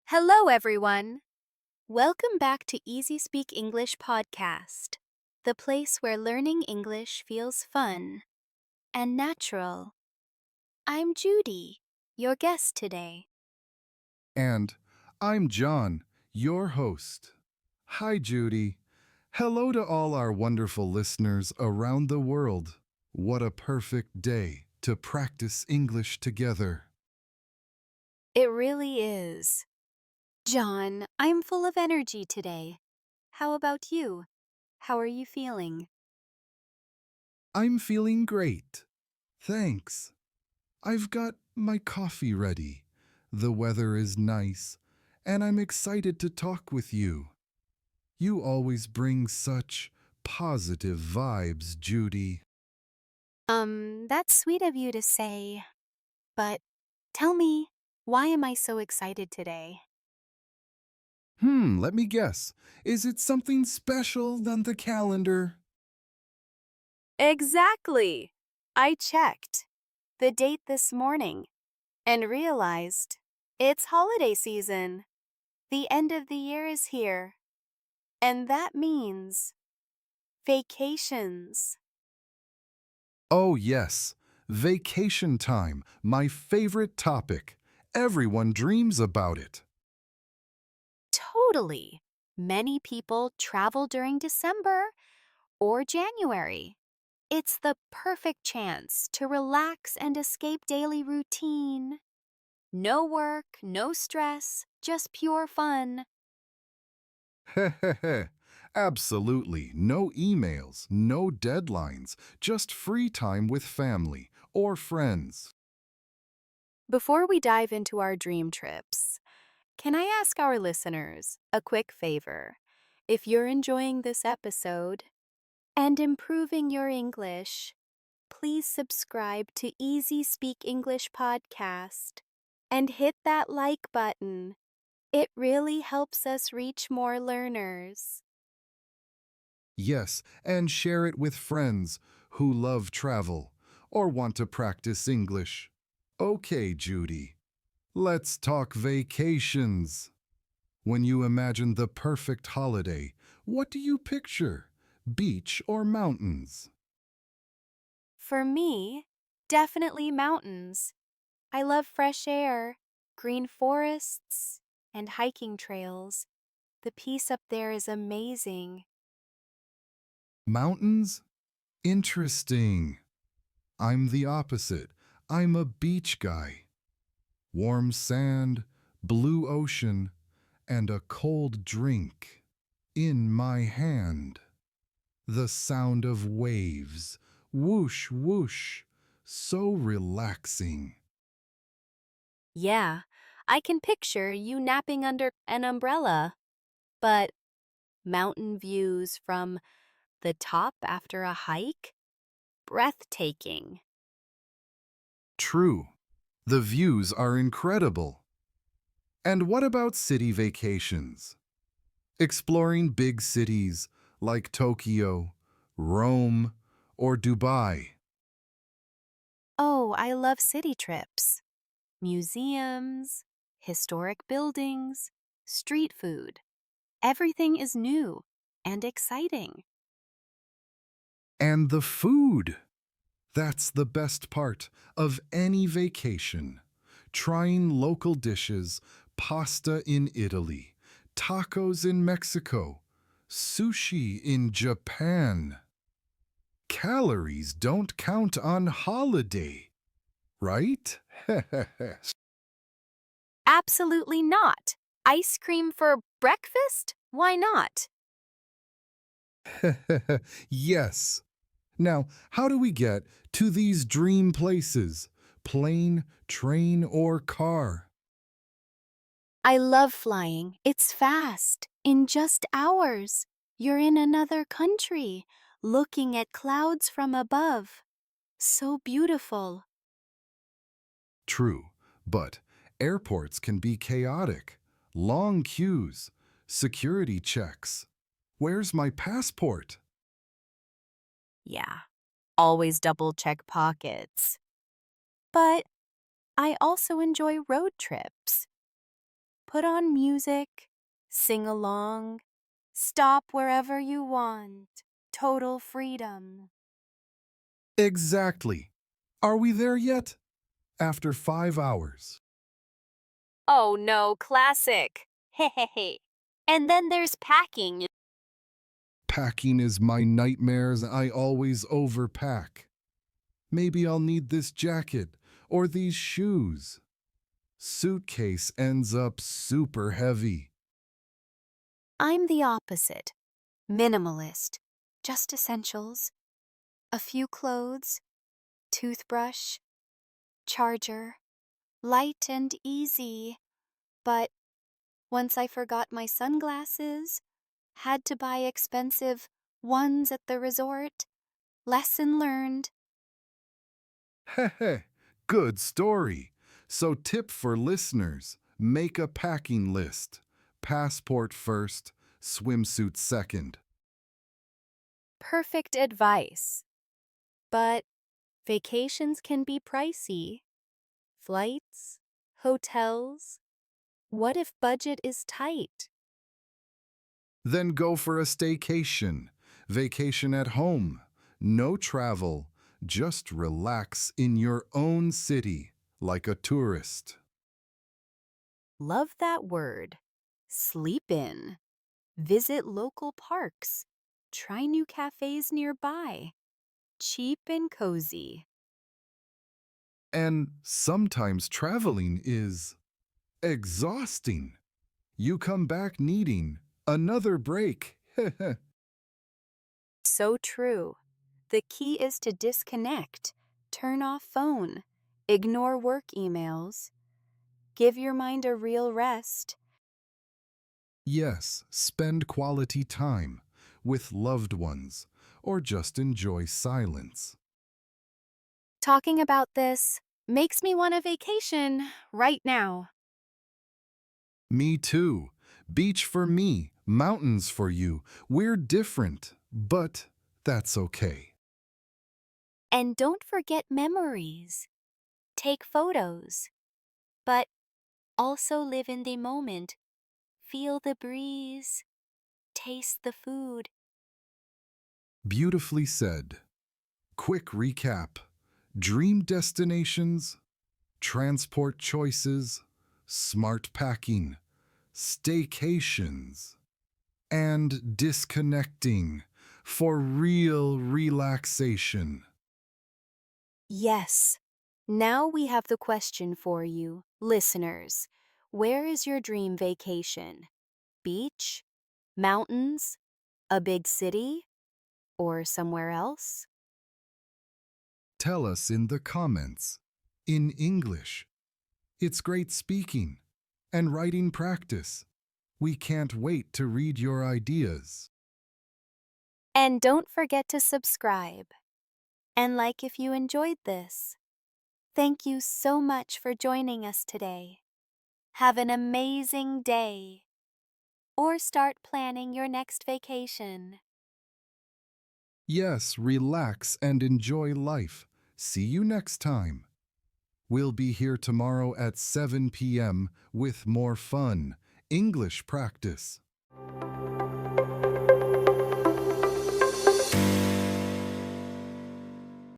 Hello, everyone. Welcome back to EasySpeak English Podcast, the place where learning English feels fun and natural. I'm Judy, your guest today. And I'm John, your host. Hi, Judy. Hello to all our wonderful listeners around the world. What a perfect day to practice English together. It really is. John, I'm full of energy today. How about you? How are you feeling? I'm feeling great. Thanks. I've got my coffee ready. The weather is nice, and I'm excited to talk with you. You always bring such positive vibes, Judy. That's sweet of you to say. But tell me, why am I so excited today? Let me guess. Is it something special on the calendar? Exactly. I checked the date this morning and realized it's holiday season. The end of the year is here, and that means vacations. Oh, yes. Vacation time, my favorite topic. Everyone dreams about it. Totally. Many people travel during December or January. It's the perfect chance to relax and escape daily routine. No work, no stress, just pure fun. Hehehe. Absolutely. No emails, no deadlines, just free time with family or friends. Before we dive into our dream trips, can I ask our listeners a quick favor? If you're enjoying this episode and improving your English, please subscribe to Easy Speak English Podcast and hit that like button. It really helps us reach more learners. Yes, and share it with friends who love travel or want to practice English. Okay, Judy. Let's talk vacations. When you imagine the perfect holiday, what do you picture? Beach or mountains? For me, definitely mountains. I love fresh air, green forests, and hiking trails. The peace up there is amazing. Mountains? Interesting. I'm the opposite. I'm a beach guy. Warm sand, blue ocean, and a cold drink in my hand. The sound of waves, whoosh, whoosh, so relaxing. Yeah, I can picture you napping under an umbrella. But mountain views from the top after a hike? Breathtaking. True, the views are incredible. And what about city vacations? Exploring big cities like Tokyo, Rome, or Dubai. Oh, I love city trips. Museums, historic buildings, street food. Everything is new and exciting. And the food. That's the best part of any vacation. Trying local dishes, pasta in Italy, tacos in Mexico, sushi in Japan. Calories don't count on holiday, right? Absolutely not. Ice cream for breakfast? Why not? Yes. Now, how do we get to these dream places? Plane, train, or car? I love flying. It's fast. In just hours, you're in another country, looking at clouds from above. So beautiful. True, but airports can be chaotic. Long queues, security checks. Where's my passport? Yeah, always double check pockets. But I also enjoy road trips. Put on music, sing along, stop wherever you want. Total freedom. Exactly. Are we there yet? After 5 hours. Oh no, classic. Hehehe. And then there's packing. Packing is my nightmares. I always overpack. Maybe I'll need this jacket or these shoes. Suitcase ends up super heavy. I'm the opposite. Minimalist. Just essentials. A few clothes, toothbrush, charger. Light and easy. But once I forgot my sunglasses, had to buy expensive ones at the resort. Lesson learned. Heh, good story. So tip for listeners, make a packing list. Passport first, swimsuit second. Perfect advice. But vacations can be pricey. Flights, hotels. What if budget is tight? Then go for a staycation. Vacation at home. No travel. Just relax in your own city like a tourist. Love that word. Sleep in. Visit local parks. Try new cafes nearby. Cheap and cozy. And sometimes traveling is exhausting. You come back needing another break. So true. The key is to disconnect. Turn off phone. Ignore work emails. Give your mind a real rest. Yes, spend quality time with loved ones or just enjoy silence. Talking about this makes me want a vacation right now. Me too. Beach for me, mountains for you. We're different, but that's okay. And don't forget memories. Take photos. But also live in the moment. Feel the breeze. Taste the food. Beautifully said. Quick recap. Dream destinations, transport choices, smart packing, staycations, and disconnecting for real relaxation. Yes. Now we have the question for you, listeners. Where is your dream vacation? Beach? Mountains? A big city? Or somewhere else? Tell us in the comments, in English. It's great speaking and writing practice. We can't wait to read your ideas. And don't forget to subscribe and like if you enjoyed this. Thank you so much for joining us today. Have an amazing day or start planning your next vacation. Yes, relax and enjoy life. See you next time. We'll be here tomorrow at 7 p.m. with more fun English practice.